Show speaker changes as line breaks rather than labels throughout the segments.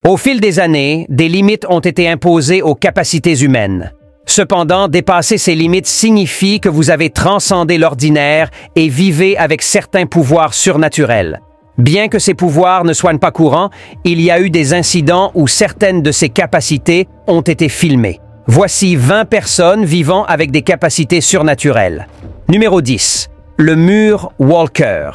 Au fil des années, des limites ont été imposées aux capacités humaines. Cependant, dépasser ces limites signifie que vous avez transcendé l'ordinaire et vivez avec certains pouvoirs surnaturels. Bien que ces pouvoirs ne soient pas courants, il y a eu des incidents où certaines de ces capacités ont été filmées. Voici 20 personnes vivant avec des capacités surnaturelles. Numéro 10. Le mur Walker.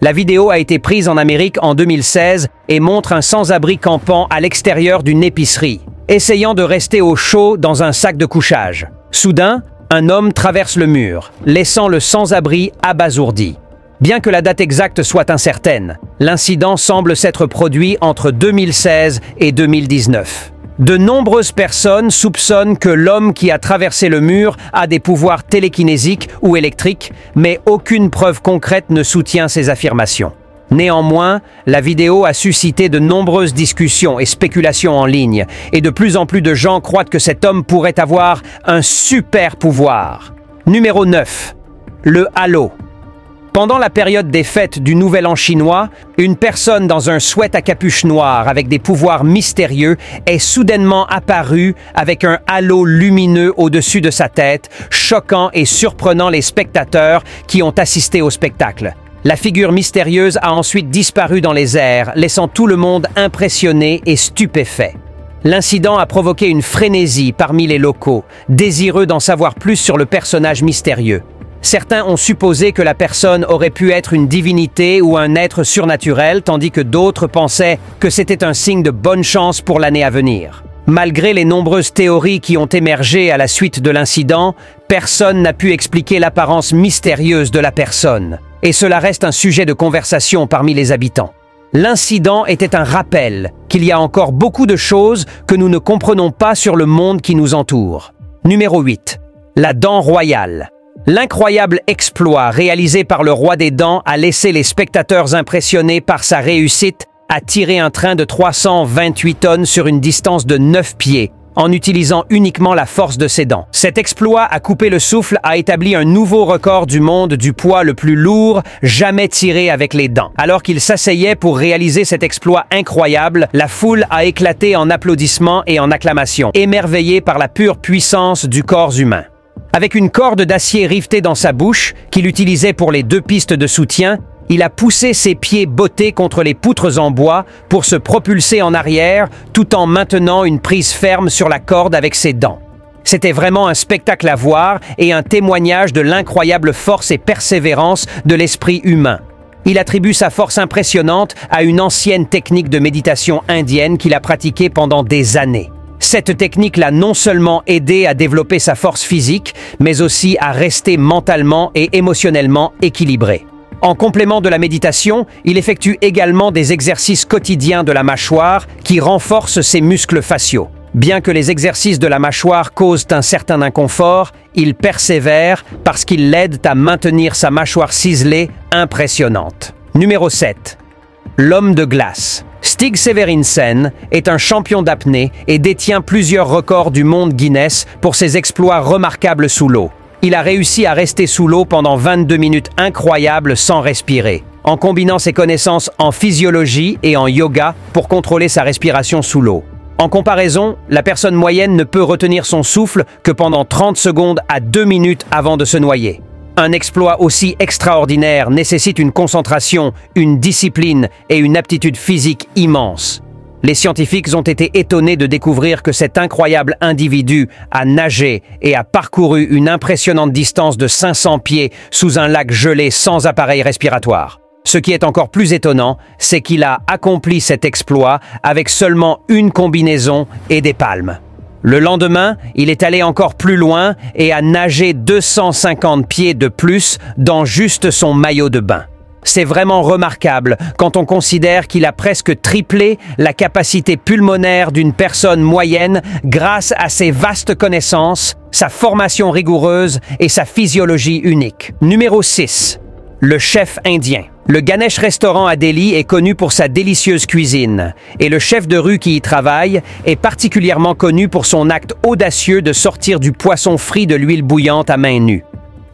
La vidéo a été prise en Amérique en 2016 et montre un sans-abri campant à l'extérieur d'une épicerie, essayant de rester au chaud dans un sac de couchage. Soudain, un homme traverse le mur, laissant le sans-abri abasourdi. Bien que la date exacte soit incertaine, l'incident semble s'être produit entre 2016 et 2019. De nombreuses personnes soupçonnent que l'homme qui a traversé le mur a des pouvoirs télékinésiques ou électriques, mais aucune preuve concrète ne soutient ces affirmations. Néanmoins, la vidéo a suscité de nombreuses discussions et spéculations en ligne, et de plus en plus de gens croient que cet homme pourrait avoir un super pouvoir. Numéro 9. Le halo. Pendant la période des fêtes du Nouvel An chinois, une personne dans un sweat à capuche noire avec des pouvoirs mystérieux est soudainement apparue avec un halo lumineux au-dessus de sa tête, choquant et surprenant les spectateurs qui ont assisté au spectacle. La figure mystérieuse a ensuite disparu dans les airs, laissant tout le monde impressionné et stupéfait. L'incident a provoqué une frénésie parmi les locaux, désireux d'en savoir plus sur le personnage mystérieux. Certains ont supposé que la personne aurait pu être une divinité ou un être surnaturel, tandis que d'autres pensaient que c'était un signe de bonne chance pour l'année à venir. Malgré les nombreuses théories qui ont émergé à la suite de l'incident, personne n'a pu expliquer l'apparence mystérieuse de la personne. Et cela reste un sujet de conversation parmi les habitants. L'incident était un rappel qu'il y a encore beaucoup de choses que nous ne comprenons pas sur le monde qui nous entoure. Numéro 8. La dent royale. L'incroyable exploit réalisé par le roi des dents a laissé les spectateurs impressionnés par sa réussite à tirer un train de 328 tonnes sur une distance de 9 pieds, en utilisant uniquement la force de ses dents. Cet exploit à couper le souffle a établi un nouveau record du monde du poids le plus lourd jamais tiré avec les dents. Alors qu'il s'asseyait pour réaliser cet exploit incroyable, la foule a éclaté en applaudissements et en acclamations, émerveillée par la pure puissance du corps humain. Avec une corde d'acier rivetée dans sa bouche, qu'il utilisait pour les 2 pistes de soutien, il a poussé ses pieds bottés contre les poutres en bois pour se propulser en arrière tout en maintenant une prise ferme sur la corde avec ses dents. C'était vraiment un spectacle à voir et un témoignage de l'incroyable force et persévérance de l'esprit humain. Il attribue sa force impressionnante à une ancienne technique de méditation indienne qu'il a pratiquée pendant des années. Cette technique l'a non seulement aidé à développer sa force physique, mais aussi à rester mentalement et émotionnellement équilibré. En complément de la méditation, il effectue également des exercices quotidiens de la mâchoire qui renforcent ses muscles faciaux. Bien que les exercices de la mâchoire causent un certain inconfort, il persévère parce qu'ils l'aident à maintenir sa mâchoire ciselée impressionnante. Numéro 7. L'homme de glace. Stig Severinsen est un champion d'apnée et détient plusieurs records du monde Guinness pour ses exploits remarquables sous l'eau. Il a réussi à rester sous l'eau pendant 22 minutes incroyables sans respirer, en combinant ses connaissances en physiologie et en yoga pour contrôler sa respiration sous l'eau. En comparaison, la personne moyenne ne peut retenir son souffle que pendant 30 secondes à 2 minutes avant de se noyer. Un exploit aussi extraordinaire nécessite une concentration, une discipline et une aptitude physique immense. Les scientifiques ont été étonnés de découvrir que cet incroyable individu a nagé et a parcouru une impressionnante distance de 500 pieds sous un lac gelé sans appareil respiratoire. Ce qui est encore plus étonnant, c'est qu'il a accompli cet exploit avec seulement une combinaison et des palmes. Le lendemain, il est allé encore plus loin et a nagé 250 pieds de plus dans juste son maillot de bain. C'est vraiment remarquable quand on considère qu'il a presque triplé la capacité pulmonaire d'une personne moyenne grâce à ses vastes connaissances, sa formation rigoureuse et sa physiologie unique. Numéro 6. Le chef indien. Le Ganesh Restaurant à Delhi est connu pour sa délicieuse cuisine, et le chef de rue qui y travaille est particulièrement connu pour son acte audacieux de sortir du poisson frit de l'huile bouillante à main nue.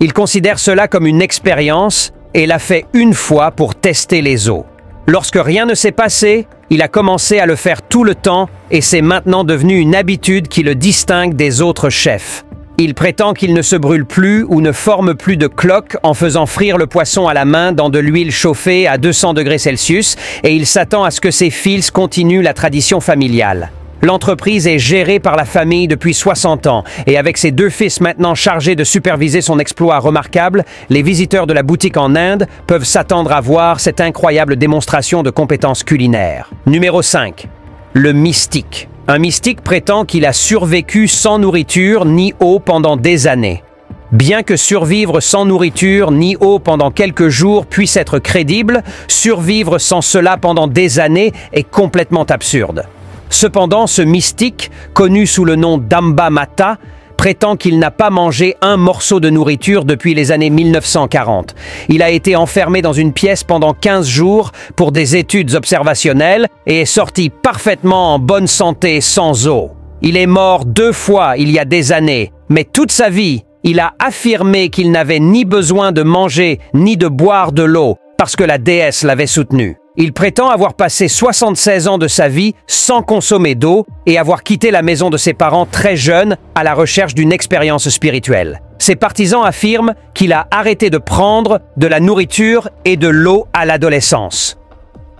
Il considère cela comme une expérience et l'a fait une fois pour tester les eaux. Lorsque rien ne s'est passé, il a commencé à le faire tout le temps et c'est maintenant devenu une habitude qui le distingue des autres chefs. Il prétend qu'il ne se brûle plus ou ne forme plus de cloques en faisant frire le poisson à la main dans de l'huile chauffée à 200 degrés Celsius et il s'attend à ce que ses fils continuent la tradition familiale. L'entreprise est gérée par la famille depuis 60 ans et avec ses 2 fils maintenant chargés de superviser son exploit remarquable, les visiteurs de la boutique en Inde peuvent s'attendre à voir cette incroyable démonstration de compétences culinaires. Numéro 5. Le mystique. Un mystique prétend qu'il a survécu sans nourriture ni eau pendant des années. Bien que survivre sans nourriture ni eau pendant quelques jours puisse être crédible, survivre sans cela pendant des années est complètement absurde. Cependant, ce mystique, connu sous le nom d'Amba Mata, prétend qu'il n'a pas mangé un morceau de nourriture depuis les années 1940. Il a été enfermé dans une pièce pendant 15 jours pour des études observationnelles et est sorti parfaitement en bonne santé sans eau. Il est mort 2 fois il y a des années, mais toute sa vie, il a affirmé qu'il n'avait ni besoin de manger ni de boire de l'eau parce que la déesse l'avait soutenu. Il prétend avoir passé 76 ans de sa vie sans consommer d'eau et avoir quitté la maison de ses parents très jeune à la recherche d'une expérience spirituelle. Ses partisans affirment qu'il a arrêté de prendre de la nourriture et de l'eau à l'adolescence.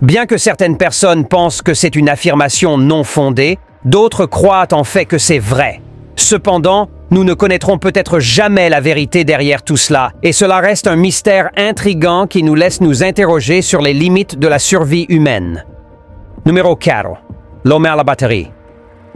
Bien que certaines personnes pensent que c'est une affirmation non fondée, d'autres croient en fait que c'est vrai. Cependant, nous ne connaîtrons peut-être jamais la vérité derrière tout cela, et cela reste un mystère intrigant qui nous laisse nous interroger sur les limites de la survie humaine. Numéro 4. L'homme à la batterie.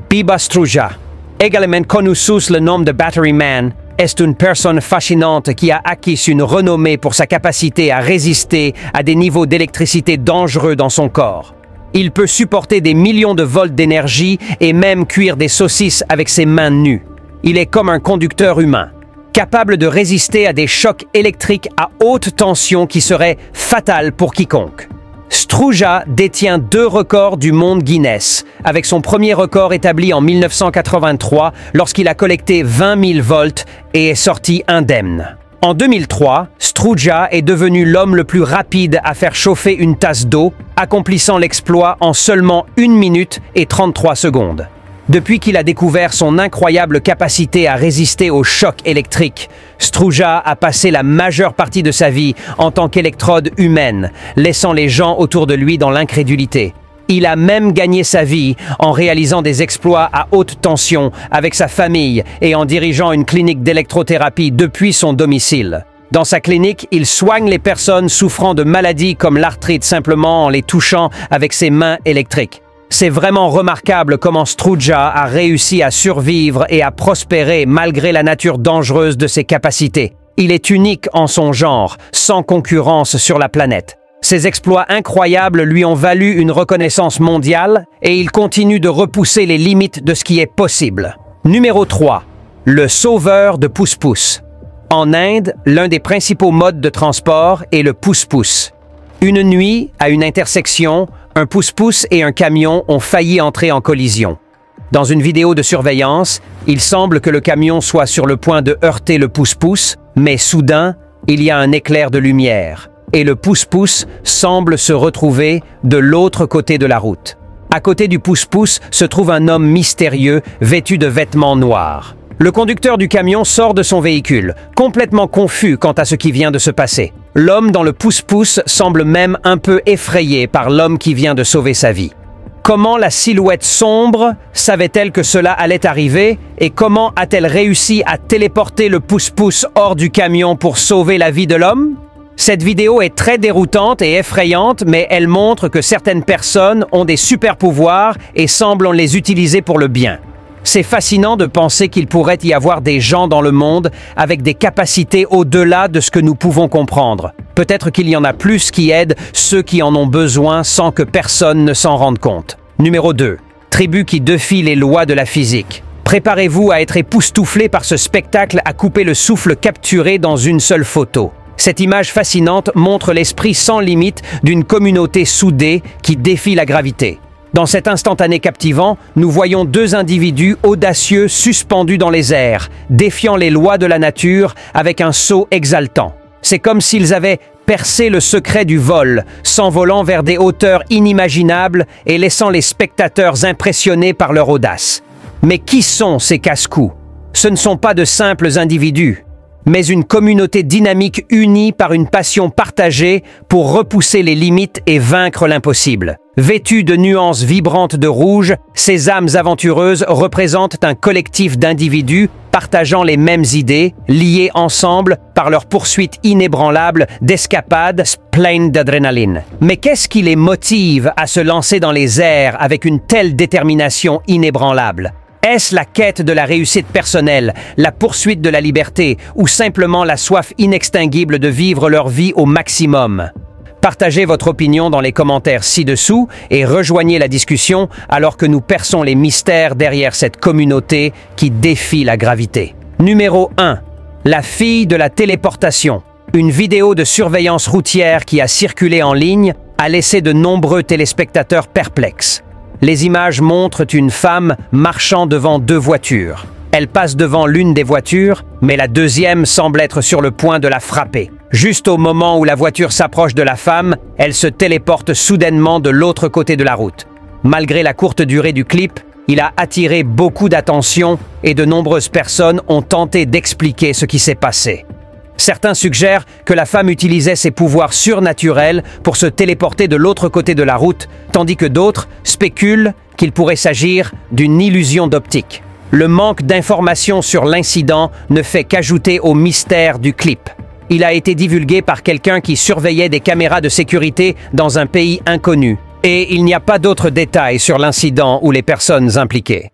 Biba Struja, également connu sous le nom de Battery Man, est une personne fascinante qui a acquis une renommée pour sa capacité à résister à des niveaux d'électricité dangereux dans son corps. Il peut supporter des millions de volts d'énergie et même cuire des saucisses avec ses mains nues. Il est comme un conducteur humain, capable de résister à des chocs électriques à haute tension qui seraient fatals pour quiconque. Struja détient 2 records du monde Guinness, avec son premier record établi en 1983 lorsqu'il a collecté 20 000 volts et est sorti indemne. En 2003, Struja est devenu l'homme le plus rapide à faire chauffer une tasse d'eau, accomplissant l'exploit en seulement 1 minute et 33 secondes. Depuis qu'il a découvert son incroyable capacité à résister aux chocs électriques, Struja a passé la majeure partie de sa vie en tant qu'électrode humaine, laissant les gens autour de lui dans l'incrédulité. Il a même gagné sa vie en réalisant des exploits à haute tension avec sa famille et en dirigeant une clinique d'électrothérapie depuis son domicile. Dans sa clinique, il soigne les personnes souffrant de maladies comme l'arthrite simplement en les touchant avec ses mains électriques. C'est vraiment remarquable comment Struja a réussi à survivre et à prospérer malgré la nature dangereuse de ses capacités. Il est unique en son genre, sans concurrence sur la planète. Ses exploits incroyables lui ont valu une reconnaissance mondiale et il continue de repousser les limites de ce qui est possible. Numéro 3. Le sauveur de pousse-pousse. En Inde, l'un des principaux modes de transport est le pousse-pousse. Une nuit, à une intersection, un pousse-pousse et un camion ont failli entrer en collision. Dans une vidéo de surveillance, il semble que le camion soit sur le point de heurter le pousse-pousse, mais soudain, il y a un éclair de lumière et le pousse-pousse semble se retrouver de l'autre côté de la route. À côté du pousse-pousse se trouve un homme mystérieux vêtu de vêtements noirs. Le conducteur du camion sort de son véhicule, complètement confus quant à ce qui vient de se passer. L'homme dans le pousse-pousse semble même un peu effrayé par l'homme qui vient de sauver sa vie. Comment la silhouette sombre savait-elle que cela allait arriver et comment a-t-elle réussi à téléporter le pousse-pousse hors du camion pour sauver la vie de l'homme? Cette vidéo est très déroutante et effrayante, mais elle montre que certaines personnes ont des super pouvoirs et semblent les utiliser pour le bien. C'est fascinant de penser qu'il pourrait y avoir des gens dans le monde avec des capacités au-delà de ce que nous pouvons comprendre. Peut-être qu'il y en a plus qui aident ceux qui en ont besoin sans que personne ne s'en rende compte. Numéro 2. Tribu qui défie les lois de la physique. Préparez-vous à être époustouflé par ce spectacle à couper le souffle capturé dans une seule photo. Cette image fascinante montre l'esprit sans limite d'une communauté soudée qui défie la gravité. Dans cet instantané captivant, nous voyons 2 individus audacieux suspendus dans les airs, défiant les lois de la nature avec un saut exaltant. C'est comme s'ils avaient percé le secret du vol, s'envolant vers des hauteurs inimaginables et laissant les spectateurs impressionnés par leur audace. Mais qui sont ces casse-cous? Ce ne sont pas de simples individus, mais une communauté dynamique unie par une passion partagée pour repousser les limites et vaincre l'impossible. Vêtus de nuances vibrantes de rouge, ces âmes aventureuses représentent un collectif d'individus partageant les mêmes idées, liés ensemble par leur poursuite inébranlable d'escapades pleines d'adrénaline. Mais qu'est-ce qui les motive à se lancer dans les airs avec une telle détermination inébranlable? Est-ce la quête de la réussite personnelle, la poursuite de la liberté ou simplement la soif inextinguible de vivre leur vie au maximum? Partagez votre opinion dans les commentaires ci-dessous et rejoignez la discussion alors que nous perçons les mystères derrière cette communauté qui défie la gravité. Numéro 1. La fille de la téléportation. Une vidéo de surveillance routière qui a circulé en ligne a laissé de nombreux téléspectateurs perplexes. Les images montrent une femme marchant devant deux voitures. Elle passe devant l'une des voitures, mais la deuxième semble être sur le point de la frapper. Juste au moment où la voiture s'approche de la femme, elle se téléporte soudainement de l'autre côté de la route. Malgré la courte durée du clip, il a attiré beaucoup d'attention et de nombreuses personnes ont tenté d'expliquer ce qui s'est passé. Certains suggèrent que la femme utilisait ses pouvoirs surnaturels pour se téléporter de l'autre côté de la route, tandis que d'autres spéculent qu'il pourrait s'agir d'une illusion d'optique. Le manque d'informations sur l'incident ne fait qu'ajouter au mystère du clip. Il a été divulgué par quelqu'un qui surveillait des caméras de sécurité dans un pays inconnu. Et il n'y a pas d'autres détails sur l'incident ou les personnes impliquées.